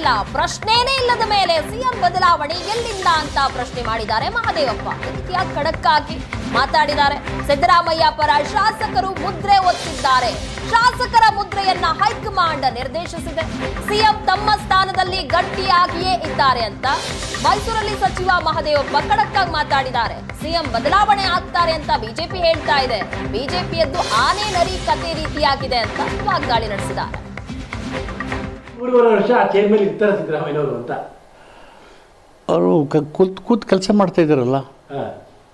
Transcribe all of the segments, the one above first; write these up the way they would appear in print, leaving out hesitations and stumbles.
ಇಲ್ಲ, ಪ್ರಶ್ನೆನೇ ಇಲ್ಲದ ಮೇಲೆ ಸಿಎಂ ಬದಲಾವಣೆ ಎಲ್ಲಿಂದ ಅಂತ ಪ್ರಶ್ನೆ ಮಾಡಿದ್ದಾರೆ ಮಹದೇವಪ್ಪ. ಈ ರೀತಿಯ ಖಡಕ್ ಆಗಿ ಮಾತಾಡಿದ್ದಾರೆ. ಸಿದ್ದರಾಮಯ್ಯ ಪರ ಶಾಸಕರು ಮುದ್ರೆ ಒತ್ತಿದ್ದಾರೆ. ಶಾಸಕರ ಮುದ್ರೆಯನ್ನ ಹೈಕಮಾಂಡ್ ನಿರ್ದೇಶಿಸಿದೆ. ಸಿಎಂ ತಮ್ಮ ಸ್ಥಾನದಲ್ಲಿ ಗಟ್ಟಿಯಾಗಿಯೇ ಇದ್ದಾರೆ ಅಂತ ಮೈಸೂರಲ್ಲಿ ಸಚಿವ ಮಹದೇವಪ್ಪ ಖಡಕ್ ಆಗಿ ಮಾತಾಡಿದ್ದಾರೆ. ಸಿಎಂ ಬದಲಾವಣೆ ಆಗ್ತಾರೆ ಅಂತ ಬಿಜೆಪಿ ಹೇಳ್ತಾ ಇದೆ. ಬಿಜೆಪಿಯದ್ದು ಆನೆ ನರಿ ಕತೆ ರೀತಿಯಾಗಿದೆ ಅಂತ ವಾಗ್ದಾಳಿ ನಡೆಸಿದ್ದಾರೆ. 3 ವರ್ಷ ಚೇರ್ ಮೇಲೆ ಇರ್ತಾರೆ ಸಿದ್ದರಾಮಯ್ಯನವರು ಅಂತ ಅವರು ಕೂತು ಕೆಲಸ ಮಾಡ್ತಾ ಇದ್ದಾರಲ್ಲ,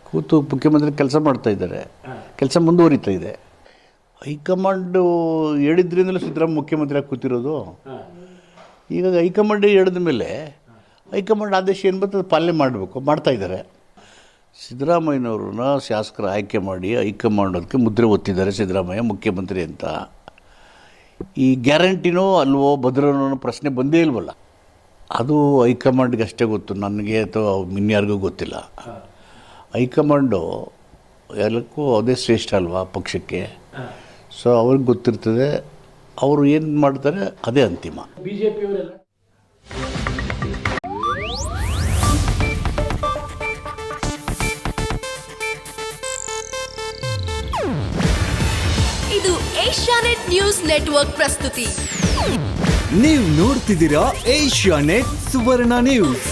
ಕೂತು ಮುಖ್ಯಮಂತ್ರಿ ಕೆಲಸ ಮಾಡ್ತಾ ಇದ್ದಾರೆ, ಕೆಲಸ ಮುಂದುವರಿತಾ ಇದೆ. ಹೈಕಮಾಂಡು ಹೇಳಿದ್ರಿಂದಲೂ ಸಿದ್ದರಾಮಯ್ಯ ಮುಖ್ಯಮಂತ್ರಿ ಆಗಿ ಕೂತಿರೋದು. ಈಗ ಹೈಕಮಾಂಡ್ ಹೇಳಿದ ಮೇಲೆ ಹೈಕಮಾಂಡ್ ಆದೇಶ ಏನು ಬರ್ತದೆ ಪಾಲನೆ ಮಾಡಬೇಕು, ಮಾಡ್ತಾ ಇದ್ದಾರೆ. ಸಿದ್ದರಾಮಯ್ಯನವ್ರನ್ನ ಶಾಸಕರು ಆಯ್ಕೆ ಮಾಡಿ ಹೈಕಮಾಂಡ್ ಅದಕ್ಕೆ ಮುದ್ರೆ ಒತ್ತಿದ್ದಾರೆ ಸಿದ್ದರಾಮಯ್ಯ ಮುಖ್ಯಮಂತ್ರಿ ಅಂತ. ಈ ಗ್ಯಾರಂಟಿನೋ ಅಲ್ವೋ ಭದ್ರನೋ ಪ್ರಶ್ನೆ ಬಂದೇ ಇಲ್ವಲ್ಲ. ಅದು ಹೈಕಮಾಂಡ್ಗೆ ಅಷ್ಟೇ ಗೊತ್ತು, ನನಗೆ ಅಥವಾ ಇನ್ಯಾರಿಗೂ ಗೊತ್ತಿಲ್ಲ. ಹೈಕಮಾಂಡು ಎಲ್ಲಕ್ಕೂ ಅದೇ ಶ್ರೇಷ್ಠ ಅಲ್ವಾ ಪಕ್ಷಕ್ಕೆ. ಸೊ ಅವ್ರಿಗೆ ಗೊತ್ತಿರ್ತದೆ, ಅವರು ಏನು ಮಾಡ್ತಾರೆ ಅದೇ ಅಂತಿಮ. ಬಿಜೆಪಿಯವರೆಲ್ಲ ಇದು ಏಷ್ಯಾನೆಟ್ ನ್ಯೂಸ್ ನೆಟ್ವರ್ಕ್ ಪ್ರಸ್ತುತಿ. ನೀವು ನೋಡ್ತಿದ್ದೀರಾ ಏಷ್ಯಾನೆಟ್ ಸುವರ್ಣ ನ್ಯೂಸ್.